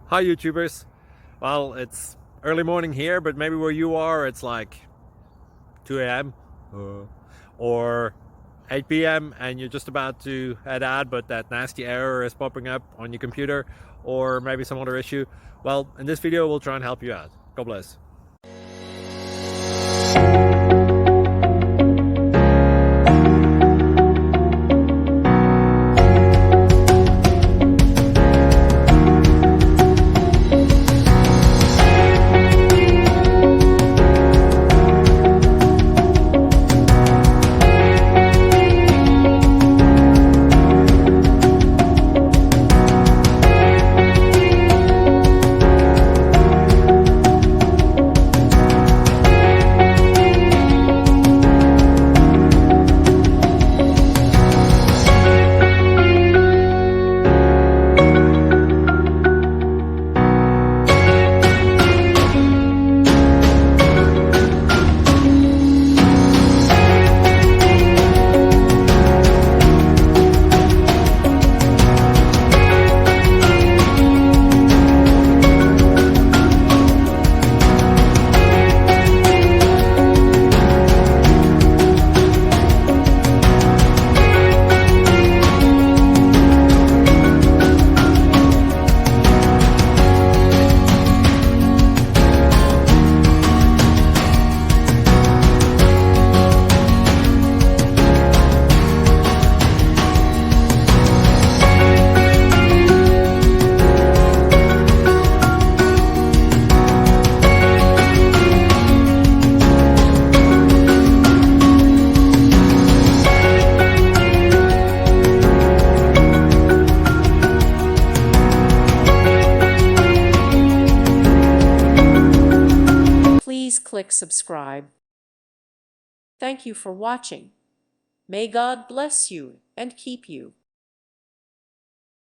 Hi YouTubers. Well, it's early morning here, but maybe where you are it's like 2 a.m. or 8 p.m. and you're just about to head out, but that nasty error is popping up on your computer, or maybe some other issue. Well, in this video we'll try and help you out. God bless. Please click subscribe. Thank you for watching. May God bless you and keep you.